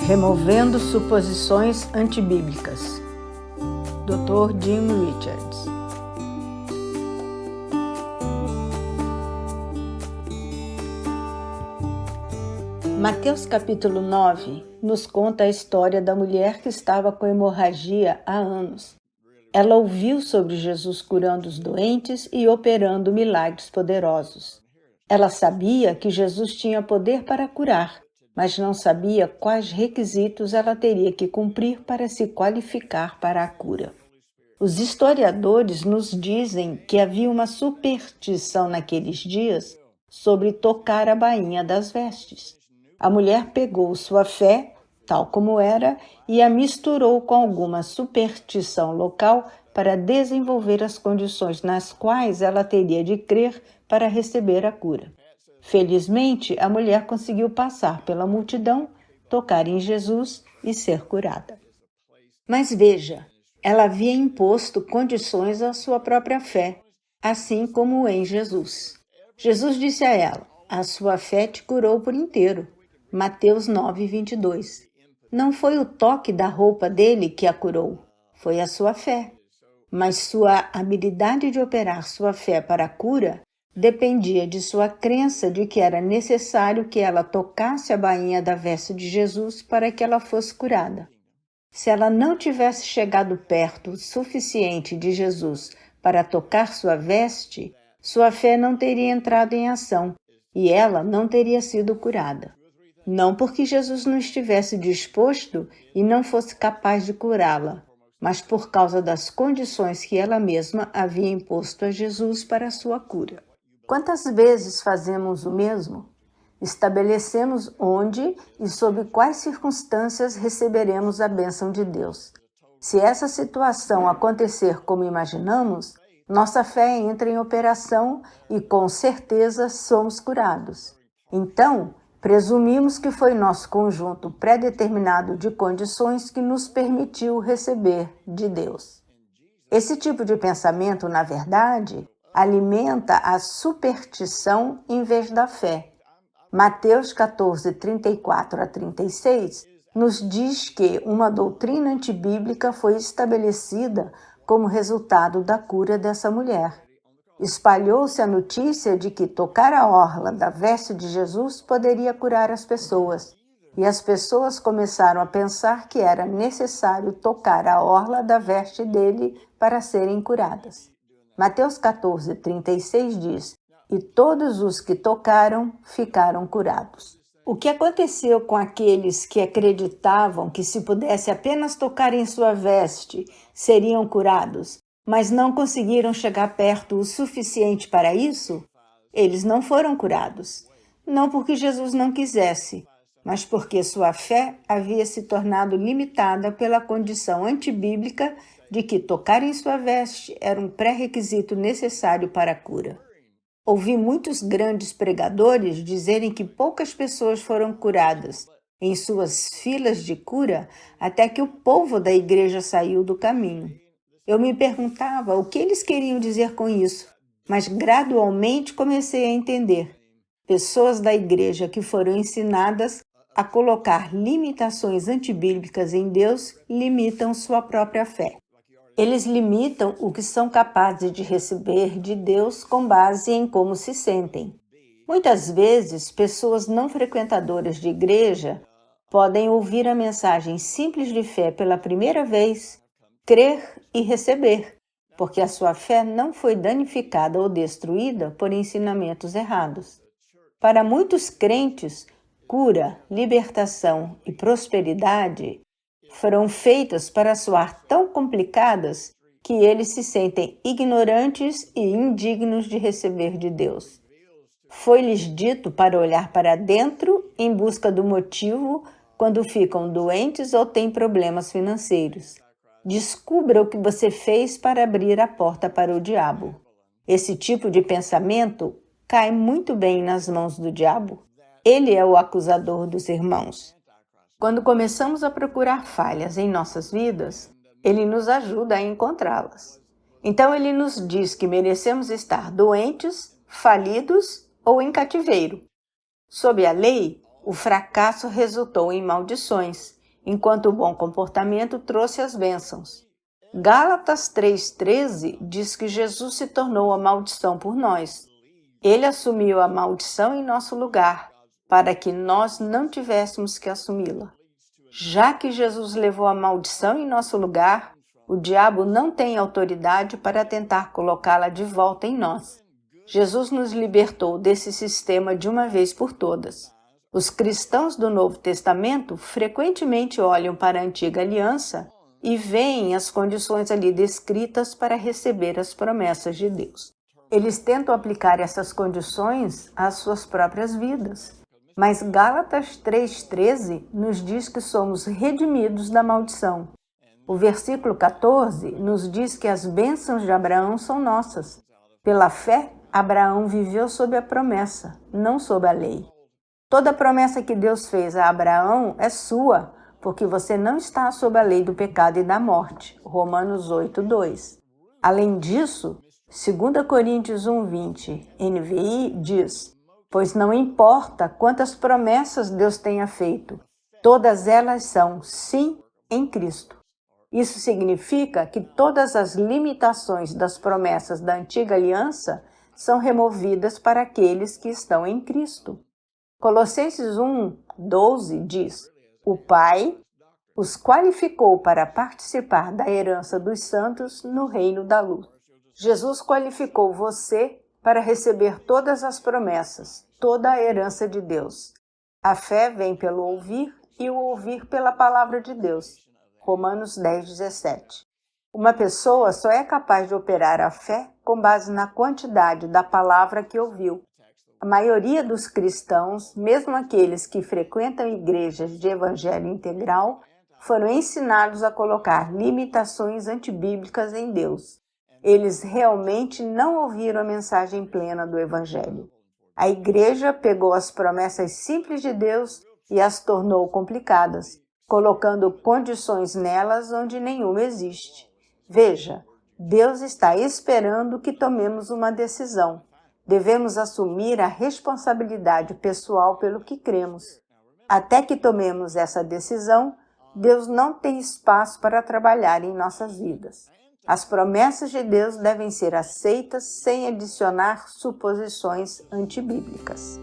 Removendo suposições antibíblicas. Dr. Jim Richards. Mateus capítulo 9 nos conta a história da mulher que estava com hemorragia há anos. Ela ouviu sobre Jesus curando os doentes e operando milagres poderosos. Ela sabia que Jesus tinha poder para curar, mas não sabia quais requisitos ela teria que cumprir para se qualificar para a cura. Os historiadores nos dizem que havia uma superstição naqueles dias sobre tocar a bainha das vestes. A mulher pegou sua fé, tal como era, e a misturou com alguma superstição local para desenvolver as condições nas quais ela teria de crer para receber a cura. Felizmente, a mulher conseguiu passar pela multidão, tocar em Jesus e ser curada. Mas veja, ela havia imposto condições à sua própria fé, assim como em Jesus. Jesus disse a ela: "A sua fé te curou por inteiro." Mateus 9:22. Não foi o toque da roupa dele que a curou, foi a sua fé. Mas sua habilidade de operar sua fé para a cura dependia de sua crença de que era necessário que ela tocasse a bainha da veste de Jesus para que ela fosse curada. Se ela não tivesse chegado perto o suficiente de Jesus para tocar sua veste, sua fé não teria entrado em ação e ela não teria sido curada. Não porque Jesus não estivesse disposto e não fosse capaz de curá-la, mas por causa das condições que ela mesma havia imposto a Jesus para a sua cura. Quantas vezes fazemos o mesmo? Estabelecemos onde e sob quais circunstâncias receberemos a bênção de Deus. Se essa situação acontecer como imaginamos, nossa fé entra em operação e com certeza somos curados. Então, presumimos que foi nosso conjunto pré-determinado de condições que nos permitiu receber de Deus. Esse tipo de pensamento, na verdade, alimenta a superstição em vez da fé. Mateus 14:34-36 nos diz que uma doutrina antibíblica foi estabelecida como resultado da cura dessa mulher. Espalhou-se a notícia de que tocar a orla da veste de Jesus poderia curar as pessoas, e as pessoas começaram a pensar que era necessário tocar a orla da veste dele para serem curadas. Mateus 14:36 diz: "E todos os que tocaram ficaram curados." O que aconteceu com aqueles que acreditavam que se pudesse apenas tocar em sua veste, seriam curados, mas não conseguiram chegar perto o suficiente para isso? Eles não foram curados. Não porque Jesus não quisesse, mas porque sua fé havia se tornado limitada pela condição antibíblica de que tocar em sua veste era um pré-requisito necessário para a cura. Ouvi muitos grandes pregadores dizerem que poucas pessoas foram curadas em suas filas de cura até que o povo da igreja saiu do caminho. Eu me perguntava o que eles queriam dizer com isso, mas gradualmente comecei a entender. Pessoas da igreja que foram ensinadas a colocar limitações antibíblicas em Deus limitam sua própria fé. Eles limitam o que são capazes de receber de Deus com base em como se sentem. Muitas vezes, pessoas não frequentadoras de igreja podem ouvir a mensagem simples de fé pela primeira vez, crer e receber, porque a sua fé não foi danificada ou destruída por ensinamentos errados. Para muitos crentes, cura, libertação e prosperidade foram feitas para soar tão complicadas que eles se sentem ignorantes e indignos de receber de Deus. Foi-lhes dito para olhar para dentro em busca do motivo quando ficam doentes ou têm problemas financeiros. Descubra o que você fez para abrir a porta para o diabo. Esse tipo de pensamento cai muito bem nas mãos do diabo. Ele é o acusador dos irmãos. Quando começamos a procurar falhas em nossas vidas, ele nos ajuda a encontrá-las. Então ele nos diz que merecemos estar doentes, falidos ou em cativeiro. Sob a lei, o fracasso resultou em maldições enquanto o bom comportamento trouxe as bênçãos. Gálatas 3,13 diz que Jesus se tornou a maldição por nós. Ele assumiu a maldição em nosso lugar, para que nós não tivéssemos que assumi-la. Já que Jesus levou a maldição em nosso lugar, o diabo não tem autoridade para tentar colocá-la de volta em nós. Jesus nos libertou desse sistema de uma vez por todas. Os cristãos do Novo Testamento frequentemente olham para a Antiga Aliança e veem as condições ali descritas para receber as promessas de Deus. Eles tentam aplicar essas condições às suas próprias vidas. Mas Gálatas 3,13 nos diz que somos redimidos da maldição. O versículo 14 nos diz que as bênçãos de Abraão são nossas. Pela fé, Abraão viveu sob a promessa, não sob a lei. Toda promessa que Deus fez a Abraão é sua, porque você não está sob a lei do pecado e da morte. Romanos 8,2. Além disso, 2 Coríntios 1,20, NVI, diz: pois não importa quantas promessas Deus tenha feito, todas elas são sim em Cristo. Isso significa que todas as limitações das promessas da antiga aliança são removidas para aqueles que estão em Cristo. Colossenses 1,12 diz: o Pai os qualificou para participar da herança dos santos no reino da luz. Jesus qualificou você para receber todas as promessas, toda a herança de Deus. A fé vem pelo ouvir e o ouvir pela palavra de Deus. Romanos 10,17. Uma pessoa só é capaz de operar a fé com base na quantidade da palavra que ouviu. A maioria dos cristãos, mesmo aqueles que frequentam igrejas de evangelho integral, foram ensinados a colocar limitações antibíblicas em Deus. Eles realmente não ouviram a mensagem plena do Evangelho. A igreja pegou as promessas simples de Deus e as tornou complicadas, colocando condições nelas onde nenhuma existe. Veja, Deus está esperando que tomemos uma decisão. Devemos assumir a responsabilidade pessoal pelo que cremos. Até que tomemos essa decisão, Deus não tem espaço para trabalhar em nossas vidas. As promessas de Deus devem ser aceitas sem adicionar suposições antibíblicas.